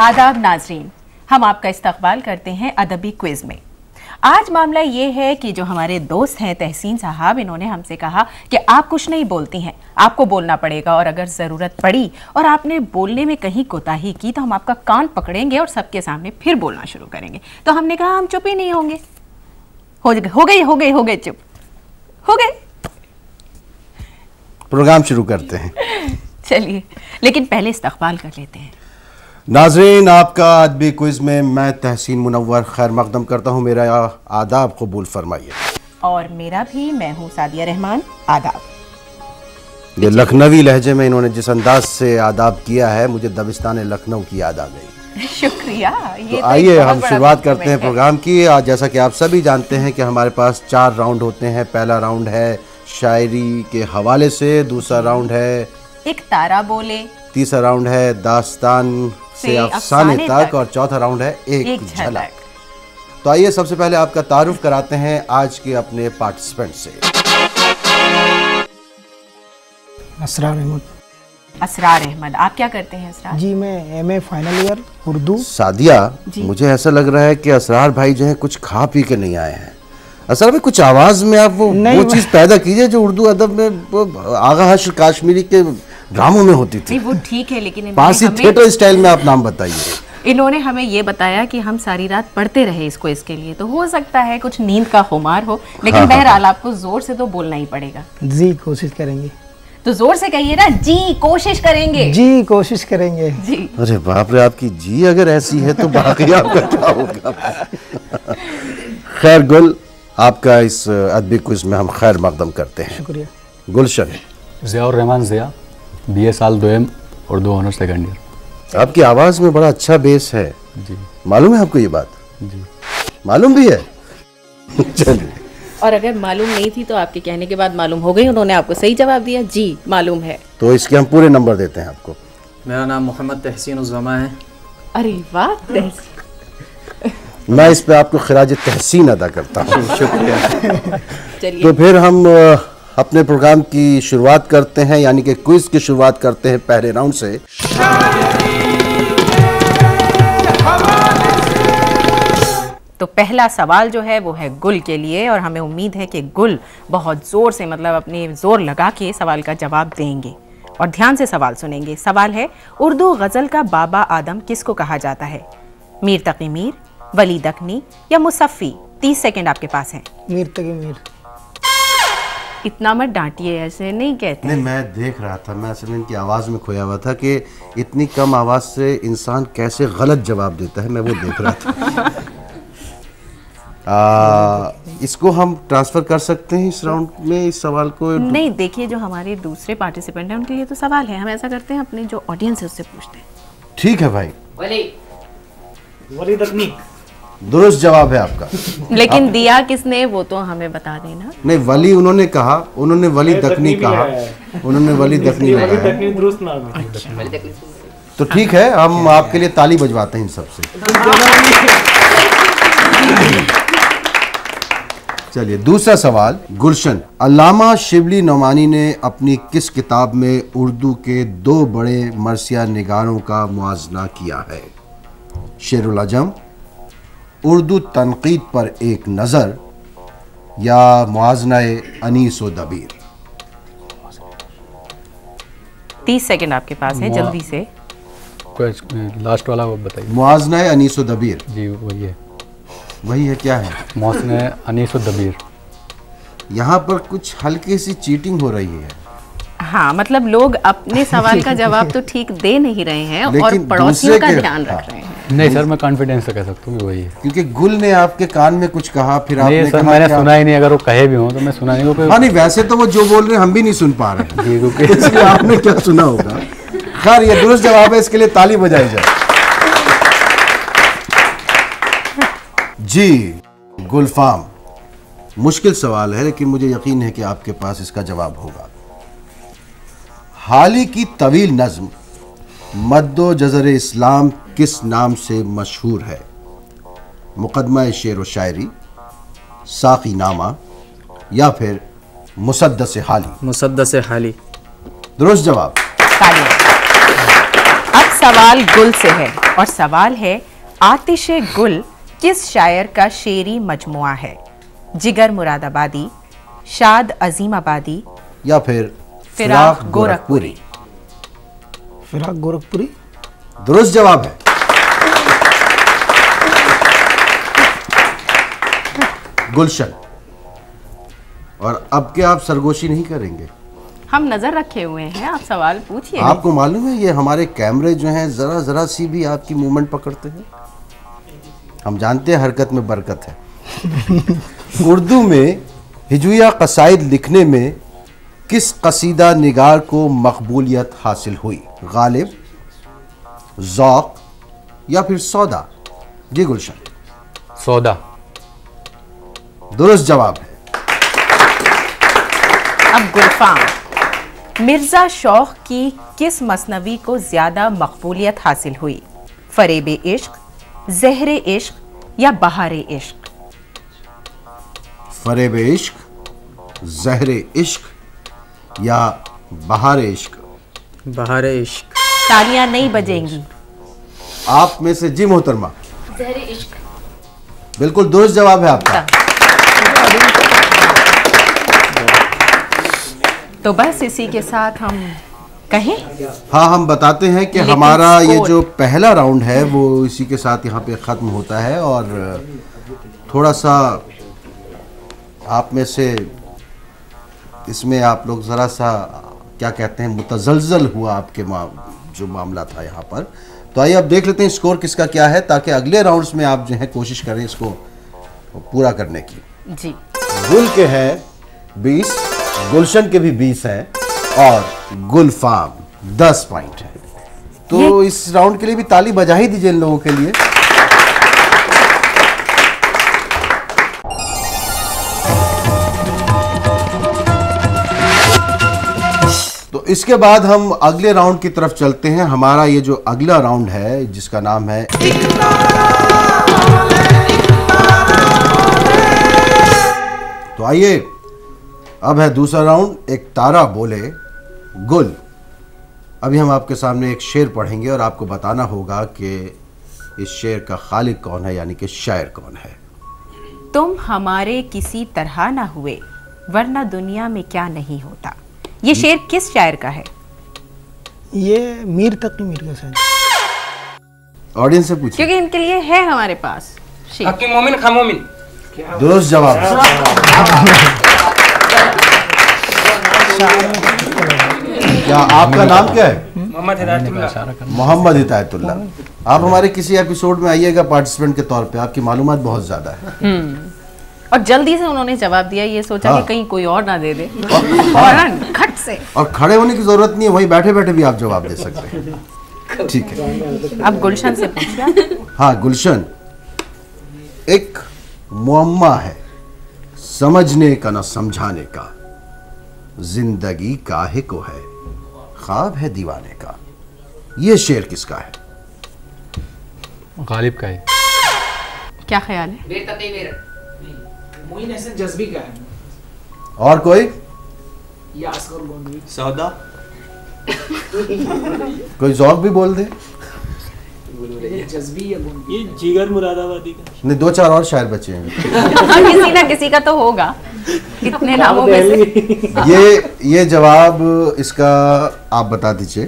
आदाब नाजरीन, हम आपका इस्तकबाल करते हैं अदबी क्विज में। आज मामला ये है कि जो हमारे दोस्त हैं तहसीन साहब, इन्होंने हमसे कहा कि आप कुछ नहीं बोलती हैं, आपको बोलना पड़ेगा और अगर ज़रूरत पड़ी और आपने बोलने में कहीं कोताही की तो हम आपका कान पकड़ेंगे और सबके सामने फिर बोलना शुरू करेंगे। तो हमने कहा हम चुप ही नहीं होंगे। हो गए चुप हो गए। प्रोग्राम शुरू करते हैं। चलिए, लेकिन पहले इस्तकबाल कर लेते हैं। नाजरीन, आपका अदबी क्विज में मैं तहसीन मुनव्वर खैर मकदम करता हूँ। मेरा आदाब कबूल फरमाइए। और मेरा भी, मैं हूँ सादिया रहमान। आदाब। ये लखनवी लहजे में इन्होंने जिस अंदाज से आदाब किया है, मुझे दबिस्तान लखनऊ की याद आ गई। शुक्रिया। तो आइए हम शुरुआत करते हैं प्रोग्राम की। आज जैसा कि आप सभी जानते हैं कि हमारे पास 4 राउंड होते हैं। पहला राउंड है शायरी के हवाले से, दूसरा राउंड है एक तारा बोले, तीसरा राउंड है दास्तान से अफसाने तक और चौथा राउंड है एक झलक। तो आइए सबसे पहले आपका तारुफ कराते हैं आज के अपने पार्टिसिपेंट से। असरार अहमद। आप क्या करते हैं असरार? जी मैं MA final year Urdu. Sadia, मुझे ऐसा लग रहा है कि असरार भाई जो है कुछ खा पी के नहीं आए हैं। असरार भाई, कुछ आवाज में आप वो चीज पैदा कीजिए जो उर्दू अदब में आगा हश्र काश्मीरी के ड्रामों में होती थी। वो ठीक है, लेकिन पारसी थिएटर स्टाइल में आप नाम बताइए। इन्होंने हमें ये बताया कि हम सारी रात पढ़ते रहे इसको, इसके लिए तो हो सकता है कुछ नींद का खुमार हो, लेकिन बहरहाल आपको जोर से तो बोलना ही पड़ेगा। जी कोशिश करेंगे। तो जोर से कहिए ना, जी कोशिश करेंगे। जी कोशिश करेंगे। जी। अरे बाप रे, आपकी जी अगर ऐसी है तो बाकी आपका क्या होगा। खैर गुल, आपका इस अदबी क्विज में हम खैर मकदम करते हैं। शुक्रिया। गुलशन। ज़ियाउर रहमान ज़िया, BA साल 2 उर्दू ऑनर्स सेकंड ईयर। आपकी आवाज़ में बड़ा अच्छा बेस है जी। मालूम है आपको ये बात? जी मालूम भी है। चलिए। और अगर मालूम नहीं थी तो आपके कहने के बाद मालूम हो गई। उन्होंने आपको सही जवाब दिया, जी मालूम है। तो इसके हम पूरे नंबर देते हैं आपको। मेरा नाम मोहम्मद तहसीन उज़्ज़मा है। अरे वाह, मैं इस पे आपको खिराज तहसीन अदा करता हूँ। शुक्रिया। चलिए, तो फिर हम अपने प्रोग्राम की शुरुआत करते हैं, यानी कि क्विज की शुरुआत करते हैं पहले राउंड से। तो पहला सवाल जो है वो है गुल के लिए, और हमें उम्मीद है कि गुल बहुत ज़ोर से, मतलब अपने ज़ोर लगा के सवाल का जवाब देंगे और ध्यान से सवाल सुनेंगे। सवाल है, उर्दू गज़ल का बाबा आदम किसको कहा जाता है? मीर तकी मीर, वली दकनी या मुसफ़ी? 30 सेकंड आपके पास हैं। मीर तकी मीर। इतना मत डांटिए, ऐसे नहीं कहते। नहीं, मैं देख रहा था, मैं असल में इनकी आवाज़ में खोया हुआ था कि इतनी कम आवाज़ से इंसान कैसे गलत जवाब देता है, मैं वो देख रहा था। इसको हम ट्रांसफ़र कर सकते हैं इस राउंड में, इस सवाल को? नहीं, देखिए जो हमारे दूसरे पार्टिसिपेंट हैं उनके लिए तो सवाल है, हम ऐसा करते हैं अपने जो ऑडियंस है उससे पूछते हैं। ठीक है भाई। वली दकनी दुरुस्त जवाब है आपका। लेकिन दिया किसने वो तो हमें बता देना। नहीं, वली उन्होंने कहा, उन्होंने वली दकनी कहा, उन्होंने वली दकनी लगाया। दुरुस्त नाम है। तो ठीक है, हम आपके लिए ताली बजवाते हैं इन सबसे। चलिए, दूसरा सवाल। गुलशन, अल्लामा शिबली नौमानी ने अपनी किस किताब में उर्दू के 2 बड़े मरसिया निगारों का मुआजना किया है? शेरुल अजम, उर्दू तनकीद पर एक नज़र या मुआज़नाए अनीस व दबीर? 30 सेकंड आपके पास है, जल्दी से। लास्ट वाला वो बताइए। मुआज़नाए अनीस व दबीर। जी वही है। वही है, क्या है? मौसने अनीस व दबीर। यहाँ पर कुछ हल्की सी चीटिंग हो रही है। हाँ, मतलब लोग अपने सवाल का जवाब तो ठीक दे नहीं रहे हैं और पड़ोसियों का ध्यान रख रहे हैं। नहीं सर, मैं कॉन्फिडेंस से कह सकता हूँ वही है, क्योंकि गुल ने आपके कान में कुछ कहा, फिर आपने नहीं सर कहा, मैंने सुना ही नहीं। अगर वो कहे भी हो तो मैं सुना नहीं। हाँ नहीं, वैसे तो वो जो बोल रहे हैं हम भी नहीं सुन पा रहे हैं, क्योंकि इसलिए आपने क्या सुना होगा। खैर, ये दुरुस्त जवाब है, इसके लिए ताली बजाई जाए। जी गुलफाम, मुश्किल सवाल है लेकिन मुझे यकीन है कि आपके पास इसका जवाब होगा। हाल ही की तवील नज़्म मद्दो जज़र इस्लाम किस नाम से मशहूर है? मुकदमा शेर व शायरी, साक़ी नामा या फिर मुसद्दस हाली? मुसद्दस हाली। दुरुस्त जवाब। अब सवाल गुल से है और सवाल है आतिशे गुल किस शायर का शेरी मजमुआ है? जिगर मुरादाबादी, शाद अजीमाबादी या फिर फिराक गोरखपुरी। फिराक गोरखपुरी। दुरुस्त जवाब है। गुलशन। और अब क्या आप सरगोशी नहीं करेंगे? हम नजर रखे हुए हैं, आप सवाल पूछिए। आपको मालूम है ये हमारे कैमरे जो हैं जरा जरा सी भी आपकी मूवमेंट पकड़ते हैं। हम जानते हैं हरकत में बरकत है। उर्दू में हिजुया कसाइद लिखने में किस कसीदा निगार को मकबूलियत हासिल हुई? गालिब, ज़ौक़ या फिर सौदा? जी गुलशन। सौदा। दुरुस्त जवाब है। अब गुलफाम, मिर्जा शौख की किस मसनवी को ज्यादा मकबूलियत हासिल हुई? फरेब इश्क, ज़हरे इश्क या बहारे इश्क? फरेब इश्क, ज़हरे इश्क या बहारे इश्क? बहार इश्क। तालियां नहीं बजेंगी। आप में से जी मोहतरमा। ज़हरे इश्क। बिल्कुल दुरुस्त जवाब है आपका। तो बस इसी के साथ हम कहें। हाँ, हम बताते हैं कि लेकिन हमारा ये स्कोर- जो पहला राउंड है वो इसी के साथ यहाँ पे ख़त्म होता है। और थोड़ा सा आप में से इसमें आप लोग ज़रा सा क्या कहते हैं मुतज़लज़ल हुआ आपके जो मामला था यहाँ पर। तो आइए अब देख लेते हैं स्कोर किसका क्या है, ताकि अगले राउंड्स में आप जो है कोशिश करें इसको पूरा करने की। जी, गुल के हैं 20, गुलशन के भी 20 हैं और गुलफाम 10 पॉइंट है। तो इस राउंड के लिए भी ताली बजा ही दीजिए इन लोगों के लिए। तो इसके बाद हम अगले राउंड की तरफ चलते हैं। हमारा ये जो अगला राउंड है जिसका नाम है तो आइए अब है दूसरा राउंड, एक तारा बोले गुल। अभी हम आपके सामने एक शेर पढ़ेंगे और आपको बताना होगा कि इस शेर का खालिक कौन है, यानी कि शायर कौन है। तुम हमारे किसी तरह ना हुए वरना दुनिया में क्या नहीं होता। ये शेर किस शायर का है? ये मीर तकी मीर का शायद। ऑडियंस से पूछिए। क्योंकि इनके लिए है हमारे पास शेर। हकी मोमिन खा मोमिन। दुरुस्त जवाब। क्या आपका नाम क्या है? मोहम्मद हिदायतुल्लाह। मोहम्मद हिदायतुल्लाह। आप हमारे किसी एपिसोड में आइएगा पार्टिसिपेंट के तौर पे, आपकी मालूमात बहुत ज्यादा है। और जल्दी से उन्होंने जवाब दिया, ये सोचा हाँ। कि कहीं कोई और ना दे दे। फौरन खट से। और खड़े होने की जरूरत नहीं है, वहीं बैठे बैठे भी आप जवाब दे सकते हैं। ठीक है। अब गुलशन से पूछिए। हाँ गुलशन, एक मुअम्मा है समझने का न समझाने का, जिंदगी काहे को है ख्वाब है दीवाने का। ये शेर किसका है? गालिब का है। क्या ख्याल है? वीर तकी वीर। मोइन हसन जज्बी का है। और कोई? ये असगर गोंदवी। सौदा। कोई जौक भी बोल दे। जज्बी या गोंदवी। ये जिगर मुरादाबादी का। नहीं, 2-4 और शायर बचे हैं। हाँ, किसी ना किसी का तो होगा इतने नामों में से। ये जवाब इसका आप बता दीजिए।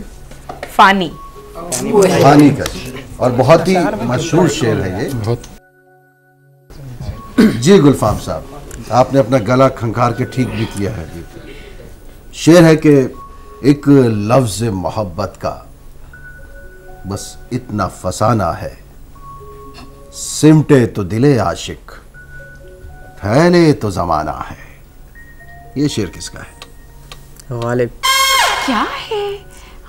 फानी। फानी का। और बहुत ही मशहूर शेर है ये। बहुत। जी गुलफाम साहब, आपने अपना गला खंखार के ठीक भी किया है। शेर है कि एक लफ्ज मोहब्बत का बस इतना फसाना है, सिमटे तो दिले आशिक, फैले तो जमाना है। ये शेर किसका है? गालिब। क्या है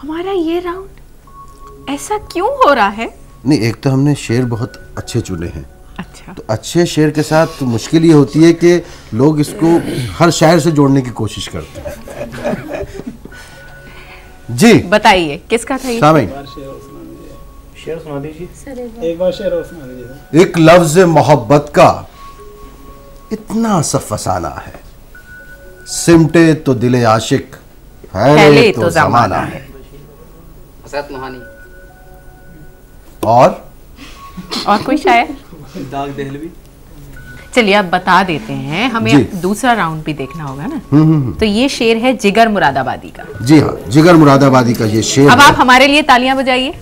हमारा ये राउंड ऐसा क्यों हो रहा है? नहीं, एक तो हमने शेर बहुत अच्छे चुने हैं। अच्छा, तो अच्छे शेर के साथ तो मुश्किल ये होती है कि लोग इसको हर शायर से जोड़ने की कोशिश करते हैं। जी बताइए किसका था ये? सामीन, शेर सुना दीजिए। एक बार शेर और सुना दीजिए। एक लफ्ज मोहब्बत का इतना सा फसाना है, सिमटे तो दिले आशिक, फैले तो जमाना है। हसरत मोहानी। और कोई शायर? दाग दहलवी। चलिए अब बता देते हैं, हमें जी। दूसरा राउंड भी देखना होगा ना। तो ये शेर है जिगर मुरादाबादी का। जी हाँ, जिगर मुरादाबादी का ये शेर अब है। आप हमारे लिए तालियां बजाइए।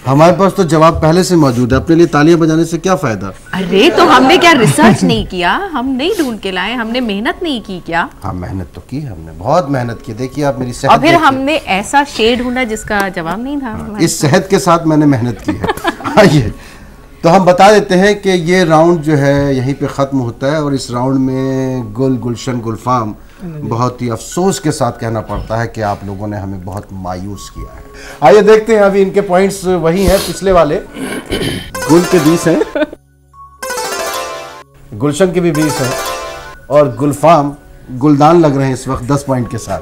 हमारे पास तो जवाब पहले से मौजूद है, अपने लिए तालियां बजाने से क्या फायदा? अरे तो हमने क्या रिसर्च नहीं किया? हम नहीं ढूंढ के लाए, हमने मेहनत नहीं की क्या? हाँ, मेहनत तो की हमने, बहुत मेहनत की। देखिए आप मेरी सेहत और फिर देखिए। हमने ऐसा शेर ढूंढा जिसका जवाब नहीं था हमारे इस सेहत के साथ मैंने मेहनत की है। आइए तो हम बता देते हैं कि ये राउंड जो है यहीं पे ख़त्म होता है और इस राउंड में गुलशन गुलफाम बहुत ही अफसोस के साथ कहना पड़ता है कि आप लोगों ने हमें बहुत मायूस किया है। आइए देखते हैं, अभी इनके पॉइंट्स वही हैं पिछले वाले। गुल के 20 हैं, गुलशन के भी 20 हैं और गुलफाम गुलदान लग रहे हैं इस वक्त 10 पॉइंट के साथ।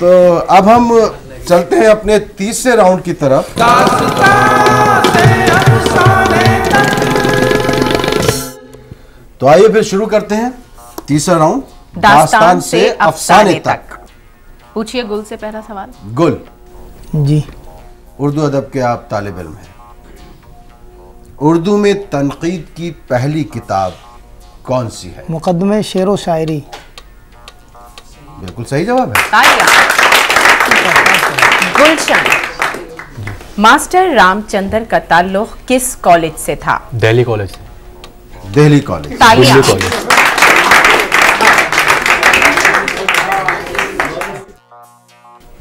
तो अब हम चलते हैं अपने तीसरे राउंड की तरफ। तो आइए फिर शुरू करते हैं तीसरा राउंड, दास्तान से अफसाने तक। पूछिए गुल से पहला सवाल। गुल, जी। उर्दू अदब के आप तालिब इल्म हैं। उर्दू में तनकीद की पहली किताब कौन सी है? मुकदमे शेर व शायरी। बिल्कुल सही जवाब है। तालियां। गुलशन, मास्टर रामचंद्र का ताल्लुक किस कॉलेज से था? दिल्ली कॉलेज से। दिल्ली कॉलेज। तालियां। दिल्ली कॉलेज।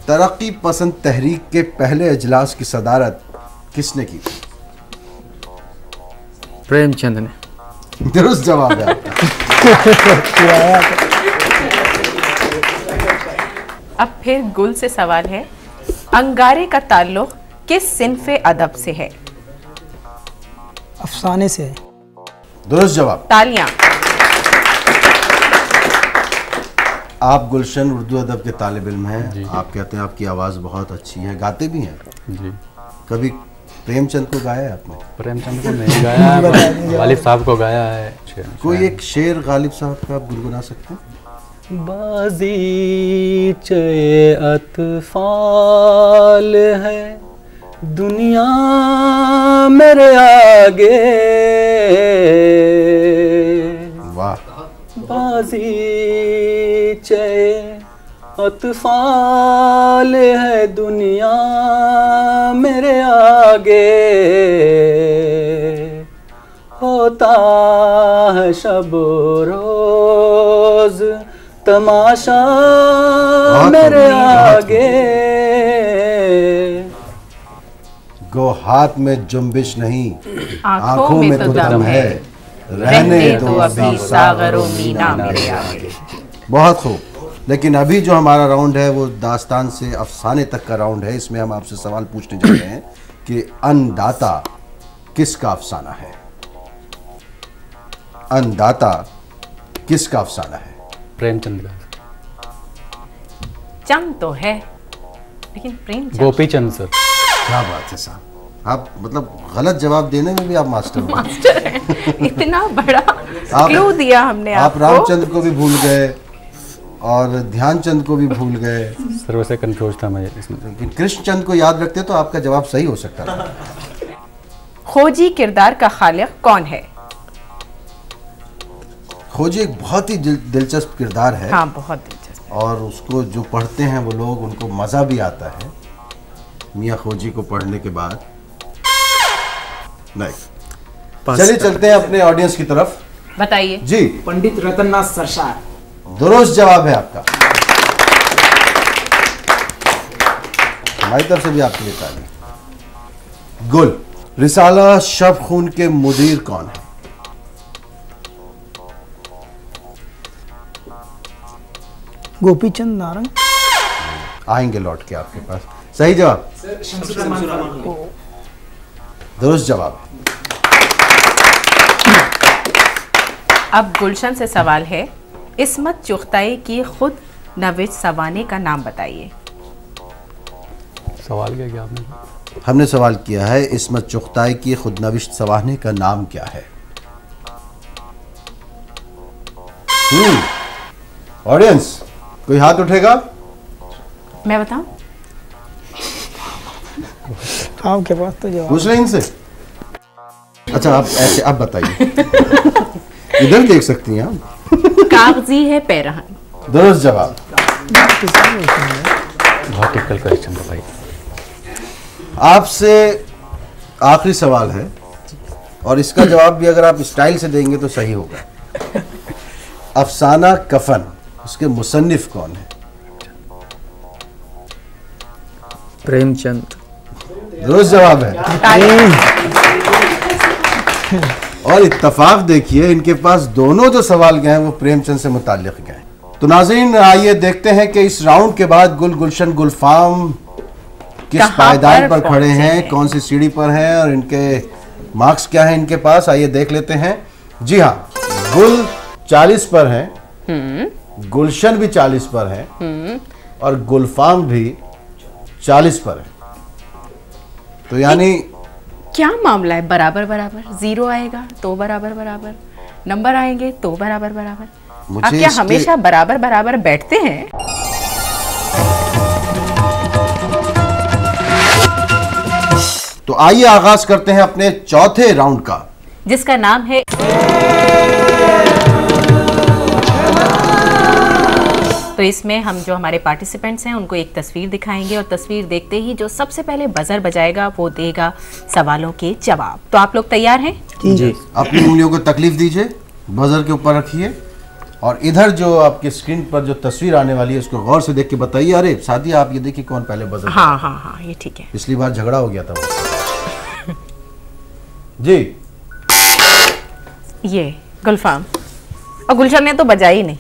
तरक्की पसंद तहरीक के पहले अजलास की सदारत किसने की थी? प्रेमचंद ने। दुरुस्त जवाब है आपका। अब फिर गुल से सवाल है, अंगारे का ताल्लुक किस सिन्फ़े अदब से है? अफसाने से है। दुरुस्त जवाब। तालियां। आप गुलशन उर्दू अदब के तालिब इल्म हैं। आप कहते हैं आपकी आवाज़ बहुत अच्छी है, गाते भी हैं। जी। कभी प्रेमचंद को गाया है आपने? प्रेमचंद को नहीं गाया है, गालिब साहब को गाया है। कोई एक शेर गालिब साहब का आप गुनगुना सकते हैं? बाज़ीचे अतफाल है दुनिया मेरे आगे, वाह। बाज़ीचे अतफाल है दुनिया मेरे आगे, होता है शब रोज तमाशा मेरे आगे। गो हाथ में जुम्बिश नहीं, आंखों में तो दम है, रहने दो अभी सागरो मीना मेरे आगे। बहुत खूब। लेकिन अभी जो हमारा राउंड है वो दास्तान से अफसाने तक का राउंड है। इसमें हम आपसे सवाल पूछने जा रहे हैं कि अन्नदाता किसका अफसाना है? अन्नदाता किसका अफसाना है? प्रेमचंद का। चंद तो है लेकिन प्रेमचंद। गोपीचंद सर। क्या बात है साहब, आप मतलब गलत जवाब देने में भी आप मास्टर हो। मास्टर है। इतना बड़ा क्लू दिया हमने आप आपको। रामचंद्र को भी भूल गए और ध्यानचंद को भी भूल गए। सर वैसे कंफ्यूज था मैं इसमें। लेकिन कृष्णचंद को याद रखते तो आपका जवाब सही हो सकता था। खोजी किरदार का खालिक कौन है? खोजी एक बहुत ही दिलचस्प किरदार है। हाँ, बहुत दिलचस्प। और उसको जो पढ़ते हैं वो लोग, उनको मज़ा भी आता है मियाँ खोजी को पढ़ने के बाद। नहीं, चलिए चलते हैं अपने ऑडियंस की तरफ। बताइए जी। पंडित रतननाथ सरशार। दुरुस्त जवाब है आपका। हमारी तरफ से भी आपके लिए ताली। गुल, रिसाला शब खून के मुदीर कौन है? गोपीचंद नारंग। आएंगे लौट के आपके पास। सही जवाब। दुरुस्त जवाब। अब गुलशन से सवाल है, इस्मत चुगताई की खुद नविश सवाने का नाम बताइए। सवाल क्या किया आपने? हमने सवाल किया है इस्मत चुगताई की खुद नविश्त सवाने का नाम क्या है? ऑडियंस कोई हाथ उठेगा? मैं बताऊं? आपके पास तो जवाब पूछ रहे हैं इनसे? अच्छा आप ऐसे आप बताइए। इधर देख सकती हैं आप। कागजी है पैरहन। दुरुस्त जवाब। बहुत टिपिकल क्वेश्चन था भाई। आपसे आखिरी सवाल है और इसका जवाब भी अगर आप स्टाइल से देंगे तो सही होगा। अफसाना कफन उसके मुसन्निफ कौन है? प्रेमचंद। दुरुस्त जवाब है। और इत्तफाक देखिए इनके पास दोनों जो सवाल गए हैं वो प्रेमचंद से मुताल्लिक गए। तो नाज़रीन आइए देखते हैं कि इस राउंड के बाद गुलशन गुलफाम किस कहाँ पायदान पर पर खड़े पहुंचे हैं, हैं? कौन सी सीढ़ी पर हैं और इनके मार्क्स क्या हैं इनके पास, आइए देख लेते हैं। जी हाँ, गुल 40 पर है, गुलशन भी 40 पर है और गुलफाम भी 40 पर है। तो यानी क्या मामला है? बराबर बराबर, जीरो आएगा तो बराबर बराबर, नंबर आएंगे तो बराबर बराबर। मुझे आप क्या इसके- हमेशा बराबर बराबर बैठते हैं? तो आइए आगाज करते हैं अपने चौथे राउंड का, जिसका नाम है तो इसमें हम जो हमारे पार्टिसिपेंट्स हैं उनको एक तस्वीर दिखाएंगे और तस्वीर देखते ही जो सबसे पहले बजर बजाएगा वो देगा सवालों के जवाब। तो आप लोग तैयार हैं? जी। अपनी उंगलियों को तकलीफ दीजिए, बजर के ऊपर रखिए और इधर जो आपके स्क्रीन पर जो तस्वीर आने वाली है उसको गौर से देख के बताइए। अरे सादिया आप ये देखिए कौन पहले बजर। हाँ हाँ हाँ, ये ठीक है। पिछली बार झगड़ा हो गया था वो। जी ये गुलफाम और गुलशन ने तो बजा ही नहीं।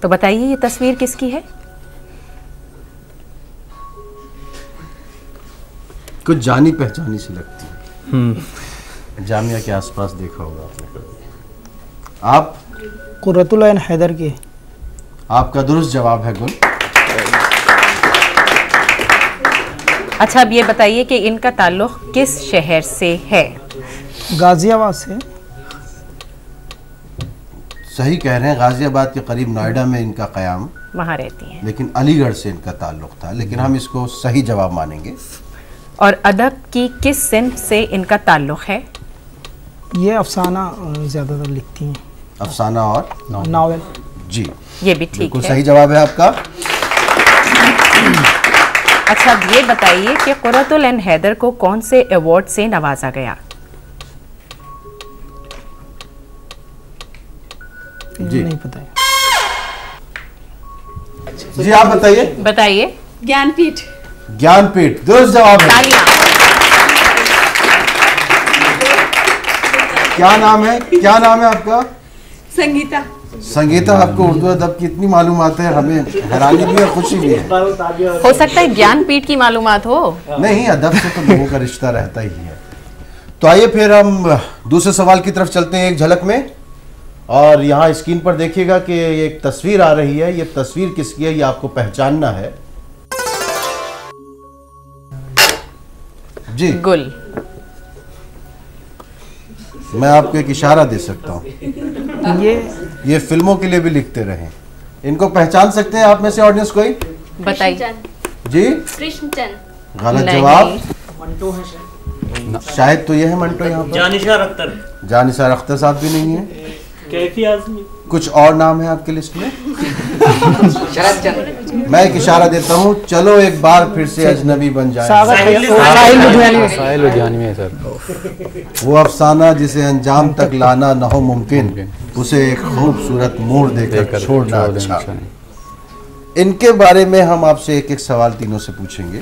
तो बताइए ये तस्वीर किसकी है? कुछ जानी पहचानी सी लगती है। जामिया के आसपास देखा होगा आपने कभी। आप? कुर्रतुल ऐन हैदर की। आपका दुरुस्त जवाब है गुल। अच्छा अब ये बताइए कि इनका ताल्लुक किस शहर से है? गाजियाबाद से। सही कह रहे हैं, गाजियाबाद के करीब नोएडा में इनका क़याम, वहाँ रहती हैं। लेकिन अलीगढ़ से इनका ताल्लुक था, लेकिन हम इसको सही जवाब मानेंगे। और अदब की किस सिन्फ से इनका ताल्लुक है? ये अफसाना ज़्यादातर लिखती हैं। अफसाना और नावल। जी ये भी ठीक बिल्कुल है। सही जवाब है आपका। अच्छा अब ये बताइए कि कुर्रतुल ऐन हैदर को कौन से अवार्ड से नवाजा गया? जी नहीं पता है। जी आप बताइए। बताइए। ज्ञानपीठ। ज्ञानपीठ दुरुस्त जवाब है। तालियां। क्या नाम है, क्या नाम है आपका? संगीता। संगीता, आपको उर्दू अदब की इतनी मालूमात है, हमें हैरानी भी है खुशी भी है। हो सकता है ज्ञानपीठ की मालूमात हो। नहीं, अदब से तो लोगों का रिश्ता रहता ही है। तो आइए फिर हम दूसरे सवाल की तरफ चलते हैं एक झलक में। और यहाँ स्क्रीन पर देखिएगा कि एक तस्वीर आ रही है। ये तस्वीर किसकी है ये आपको पहचानना है। जी गुल। मैं आपको एक इशारा दे सकता हूँ। ये फिल्मों के लिए भी लिखते रहे। इनको पहचान सकते हैं आप में से ऑडियंस कोई? बताइए। जी कृष्णचंद। गलत नहीं। जवाब। मंटो है शायद। शायद तो ये है मंटो। यहाँ पर जानिशार अख्तर। जानिसार अख्तर साहब भी नहीं है। कैफी आजमी। कुछ और नाम है आपके लिस्ट में? मैं एक इशारा देता हूँ, चलो एक बार फिर से अजनबी बन जाए। साहिल लुधियानवी है सर। वो अफसाना जिसे अंजाम तक लाना न हो मुमकिन, उसे एक खूबसूरत मोड़ देकर छोड़ना अच्छा। इनके बारे में हम आपसे एक एक सवाल तीनों से पूछेंगे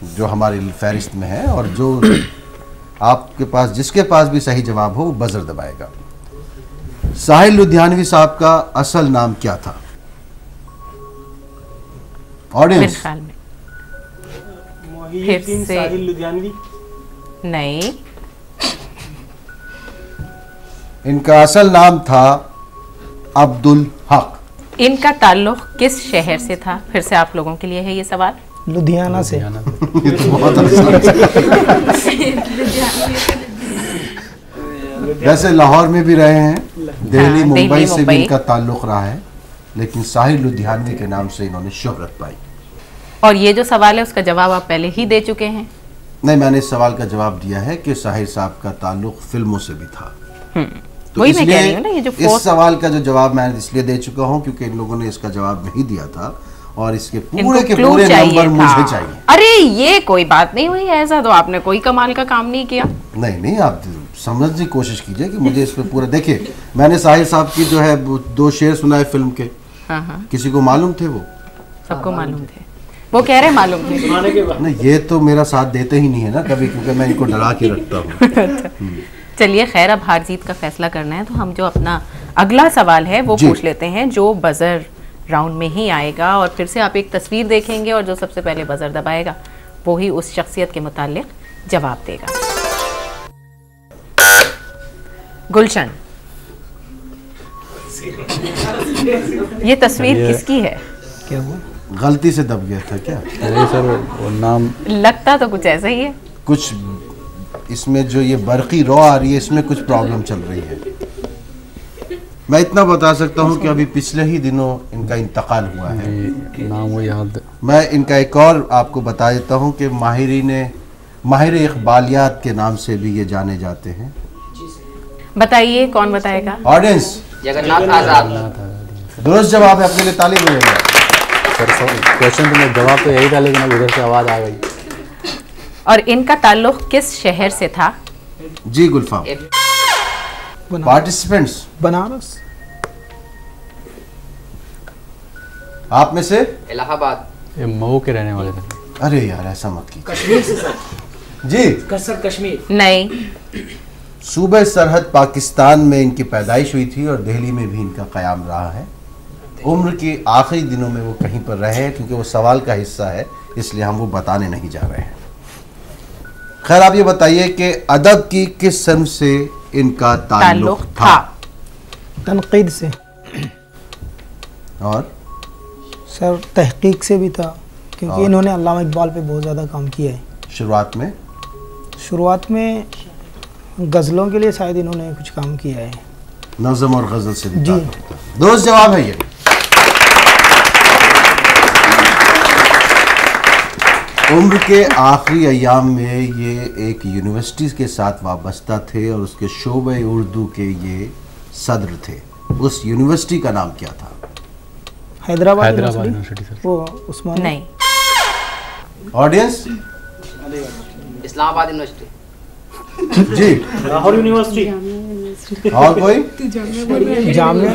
जो हमारी फहरिस्त में है, और जो आपके पास जिसके पास भी सही जवाब हो वो बजर दबाएगा। साहिल लुधियानवी साहब का असल नाम क्या था? मेरे ऑडियंस ख्याल में मोहिउद्दीन से- साहिल लुधियानवी। नहीं। इनका असल नाम था अब्दुल हक। इनका ताल्लुक किस शहर से था? फिर से आप लोगों के लिए है ये सवाल। लुधियाना से। ये तो बहुत आसान है। वैसे लाहौर में भी रहे हैं, दिल्ली हाँ, मुंबई दिल्ली, से भी मुंबई। इनका ताल्लुक रहा है, लेकिन साहिर लुधियानवी के नाम से इन्होंने शोहरत पाई। और ये जो सवाल है उसका जवाब आप पहले ही दे चुके हैं। नहीं, मैंने इस सवाल का जवाब दिया है कि साहिर साहब का ताल्लुक फिल्मों से भी था। तो वही मैं कह रही इसलिए हूँ ना, ये जो इस सवाल का जो जवाब मैं इसलिए दे चुका हूँ क्योंकि इन लोगों ने इसका जवाब नहीं दिया था और इसके इनको पूरे के clue पूरे चाहिए नंबर मुझे था। चाहिए। अरे ये कोई बात नहीं हुई, ऐसा तो आपने कोई कमाल का काम नहीं किया। नहीं नहीं, आप समझने की कोशिश कीजिए कि मुझे इस पे पूरा देखिए, मैंने साहिर साहब की जो है वो 2 शेर सुनाए फिल्म के। हाँ हाँ, किसी को मालूम थे वो? सबको मालूम थे, वो कह रहे मालूम थे। सुनाने के बाद नहीं, ये तो मेरा साथ देते ही नहीं है ना कभी, क्योंकि मैं इनको डरा के रखता हूँ। चलिए खैर, अब हार जीत का फैसला करना है, तो हम जो अपना अगला सवाल है वो जी। पूछ लेते हैं, जो बजर राउंड में ही आएगा। और फिर से आप एक तस्वीर देखेंगे और जो सबसे पहले बजर दबाएगा वो ही उस शख्सियत के मुतालिक जवाब देगा। गुलशन, ये तस्वीर ये- किसकी है? क्या हुआ? गलती से दब गया था क्या? अरे सर वो नाम लगता तो कुछ ऐसा ही है। कुछ इसमें जो ये बरकी रॉ आ रही है, इसमें कुछ प्रॉब्लम चल रही है। मैं इतना बता सकता हूँ कि अभी पिछले ही दिनों इनका इंतकाल हुआ है। नाम वो याद मैं इनका एक और आपको बता देता हूँ कि माहिर इकबालियात के नाम से भी ये जाने जाते हैं। बताइए कौन बताएगा? ऑडियंस, जगन्नाथ आजाद। दुरुस्त जवाब है, अपने लिए ताली बजाइए। सर क्वेश्चन तो मैं जवाब तो यही था, लेकिन अब उधर से आवाज़ आ गई। और इनका ताल्लुक किस शहर से था? जी गुलफाम। पार्टिसिपेंट्स बनारस। आप में से? इलाहाबाद। ये मऊ के रहने वाले थे। अरे यार ऐसा मत कीजिए कश्मीर से सर, जी। सर कश्मीर। नहीं, सूबे सरहद पाकिस्तान में इनकी पैदाइश हुई थी और दिल्ली में भी इनका क़याम रहा है। उम्र के आखिरी दिनों में वो कहीं पर रहे हैं, क्योंकि वो सवाल का हिस्सा है, इसलिए हम वो बताने नहीं जा रहे हैं। खैर, आप ये बताइए कि अदब की किस सनफ से इनका ताल्लुक था? तनकीद से। और सर तहकीक से भी था, क्योंकि और? इन्होंने अल्लामा इकबाल पे बहुत ज़्यादा काम किया है। शुरुआत में गज़लों के लिए शायद इन्होंने कुछ काम किया है। नज़म और गज़ल से भी जी। ताल्लुक था। दोस्त जवाब है ये। उम्र के आखिरी अयाम में ये एक यूनिवर्सिटी के साथ वाबस्ता थे और उसके शोबे उर्दू के ये सदर थे। उस यूनिवर्सिटी का नाम क्या था? Hyderabad Hyderabad university. University sir. वो उस्मान। नहीं, ऑडियंस इस्लामाबाद यूनिवर्सिटी। जी। लाहौर यूनिवर्सिटी। और कोई? जामिया।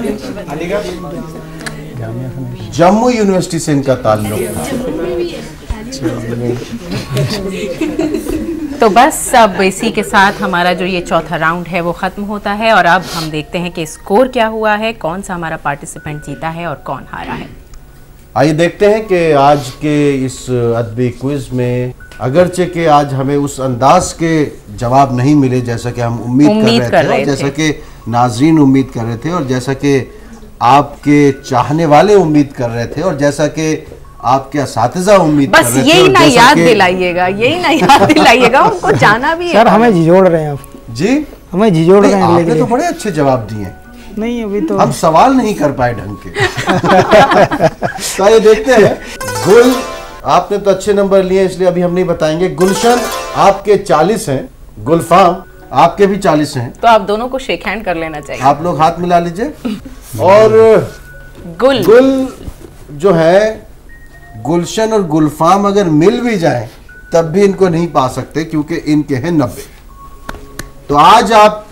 जम्मू यूनिवर्सिटी से इनका ताल्लुक था। तो बस अब इसी के साथ हमारा जो ये चौथा राउंड है वो ख़त्म होता है और अब हम देखते हैं कि स्कोर क्या हुआ है, कौन सा हमारा पार्टिसिपेंट जीता है और कौन हारा है। आइए देखते हैं कि आज के इस अदबी क्विज में, अगरचे कि आज हमें उस अंदाज के जवाब नहीं मिले जैसा कि हम उम्मीद कर रहे थे, और जैसा कि नाजरीन उम्मीद कर रहे थे, और जैसा कि आपके चाहने वाले उम्मीद कर रहे थे, और जैसा कि आपके असातिज़ा उम्मीद कर बस रहे थे, यही और ना जैसा याद कि- दिलाइएगा, यही ना याद दिलाइएगा, उनको जाना भी है। सर हमें झिझोड़ रहे हैं आप। जी हमें झिझोड़ नहीं, रहे हैं आपने लेके। तो बड़े अच्छे जवाब दिए। नहीं अभी तो हम सवाल नहीं कर पाए ढंग के। तो ये देखते हैं। गुल, आपने तो अच्छे नंबर लिए इसलिए अभी हम नहीं बताएंगे। गुलशन, आपके 40 हैं। गुलफाम, आपके भी 40 हैं। तो आप दोनों को शेक हैंड कर लेना चाहिए। आप लोग हाथ मिला लीजिए। और गुल गुल जो है, गुलशन और गुलफाम अगर मिल भी जाए तब भी इनको नहीं पा सकते, क्योंकि इनके हैं 90। तो आज आप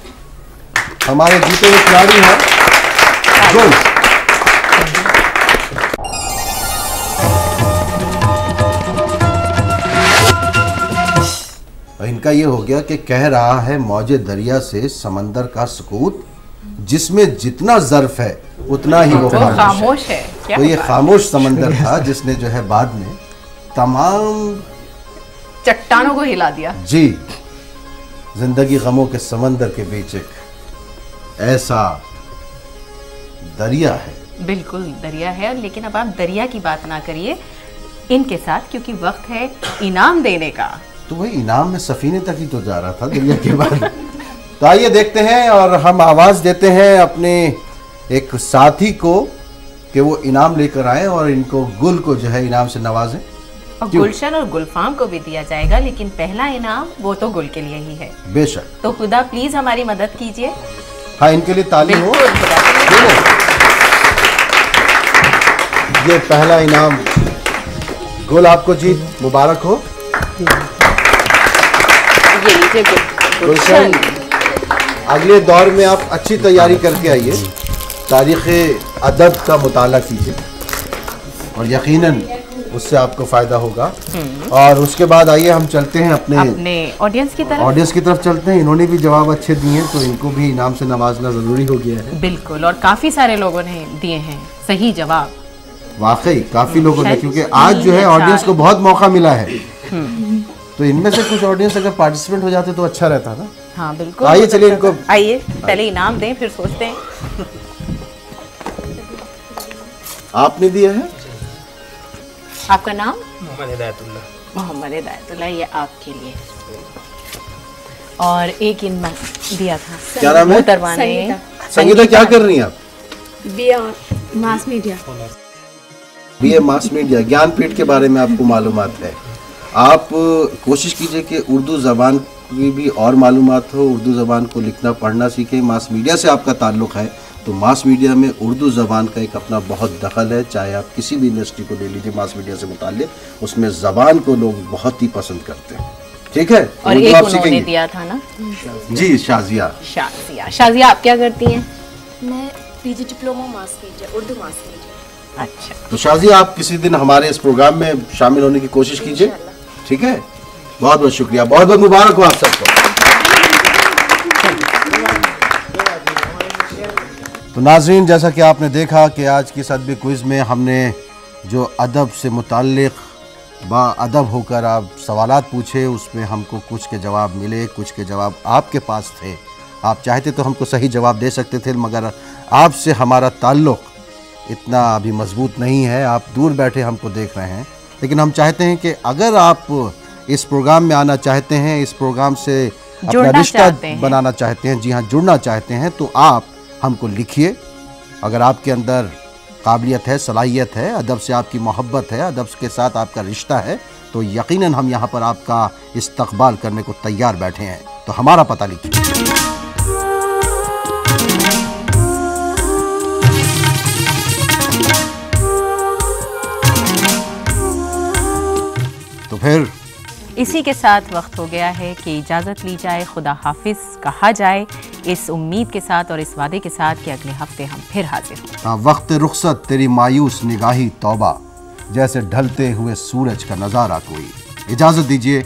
हमारे जीते हुए खिलाड़ी हैं गुल। इनका ये हो गया कि कह रहा है मौजे दरिया से समंदर का सकूत, जिसमें जितना ज़र्फ है उतना ही वो तो खामोश है। खामोश है क्या? तो ये खामोश समंदर था जिसने जो है बाद में तमाम चट्टानों को हिला दिया। जी, जिंदगी गमों के समंदर के बीच एक ऐसा दरिया है। बिल्कुल दरिया है, लेकिन अब आप दरिया की बात ना करिए इनके साथ, क्योंकि वक्त है इनाम देने का। तो वही इनाम में सफीने तक ही तो जा रहा था दरिया के बाद। तो आइए देखते हैं और हम आवाज़ देते हैं अपने एक साथी को कि वो इनाम लेकर आए और इनको गुल को जो है इनाम से नवाजें। और गुलशन और गुलफाम को भी दिया जाएगा, लेकिन पहला इनाम वो तो गुल के लिए ही है। बेशक। तो खुदा प्लीज हमारी मदद कीजिए। हाँ, इनके लिए ताली हो। ये पहला इनाम गुल आपको जीत मुबारक हो। ये लीजिए गुलशन, अगले दौर में आप अच्छी तैयारी करके आइए, तारीख़ अदब का मुताला कीजिए और यकीनन उससे आपको फ़ायदा होगा। और उसके बाद आइए हम चलते हैं अपने ऑडियंस की तरफ चलते हैं। इन्होंने भी जवाब अच्छे दिए हैं तो इनको भी इनाम से नवाजना ज़रूरी हो गया है। बिल्कुल, और काफ़ी सारे लोगों ने दिए हैं सही जवाब। वाकई काफ़ी लोगों ने, क्योंकि आज जो है ऑडियंस को बहुत मौका मिला है। तो इनमें से कुछ ऑडियंस अगर पार्टिसिपेंट हो जाते तो अच्छा रहता ना। हाँ बिल्कुल। आइए चलिए इनको, आइए पहले इनाम दें फिर सोचते हैं। आपने दिया है? आपका नाम? मोहम्मद हिदायतुल्लाह। मोहम्मद हिदायतुल्लाह, ये आपके लिए। और एक इनमें दिया था, क्या नाम है? संगीता, क्या कर रही हैं आप? BA mass media. BA mass media, Jnanpith के बारे में आपको मालूमात है। आप कोशिश कीजिए कि उर्दू ज़बान की भी और मालूमात हो, उर्दू ज़बान को लिखना पढ़ना सीखें। मास मीडिया से आपका ताल्लुक़ है तो मास मीडिया में उर्दू ज़बान का एक अपना बहुत दखल है। चाहे आप किसी भी इंडस्ट्री को ले लीजिए मास मीडिया से मुताल्लिक़, उसमें ज़बान को लोग बहुत ही पसंद करते हैं। ठीक है। और एक उन्होंने दिया था ना जी, शाजिया। शाजिया, आप क्या करती हैं? मैं PG diploma mass media, Urdu mass media. अच्छा, तो शाजिया आप किसी दिन हमारे इस प्रोग्राम में शामिल होने की कोशिश कीजिए। ठीक है, बहुत बहुत शुक्रिया, बहुत बहुत मुबारक हो आप सबको। तो नाज़रीन, जैसा कि आपने देखा कि आज की इस अदबी क्विज़ में हमने जो अदब से मुताल्लिक़ बाअदब होकर आप सवालात पूछे, उसमें हमको कुछ के जवाब मिले, कुछ के जवाब आपके पास थे। आप चाहते तो हमको सही जवाब दे सकते थे, मगर आपसे हमारा ताल्लुक़ इतना अभी मजबूत नहीं है। आप दूर बैठे हमको देख रहे हैं, लेकिन हम चाहते हैं कि अगर आप इस प्रोग्राम में आना चाहते हैं, इस प्रोग्राम से अपना रिश्ता बनाना चाहते हैं, जी हाँ, जुड़ना चाहते हैं, तो आप हमको लिखिए। अगर आपके अंदर काबिलियत है, सलाहियत है, अदब से आपकी मोहब्बत है, अदब के साथ आपका रिश्ता है, तो यकीनन हम यहाँ पर आपका इस्तकबाल करने को तैयार बैठे हैं। तो हमारा पता लिखिए। तो फिर इसी के साथ वक्त हो गया है कि इजाज़त ली जाए, खुदा हाफिज़ कहा जाए, इस उम्मीद के साथ और इस वादे के साथ कि अगले हफ्ते हम फिर हाजिर हों। वक्त रुखसत तेरी मायूस निगाही तौबा, जैसे ढलते हुए सूरज का नज़ारा कोई। इजाज़त दीजिए,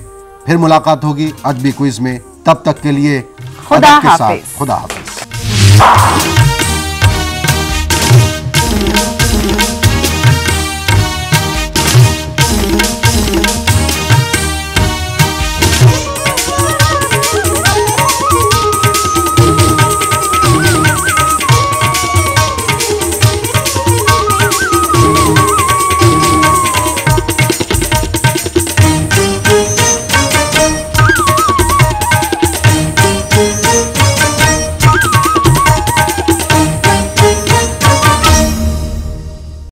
फिर मुलाकात होगी अदबी क्विज़ में। तब तक के लिए खुदा हाफिज़। खुदा हाफिज़।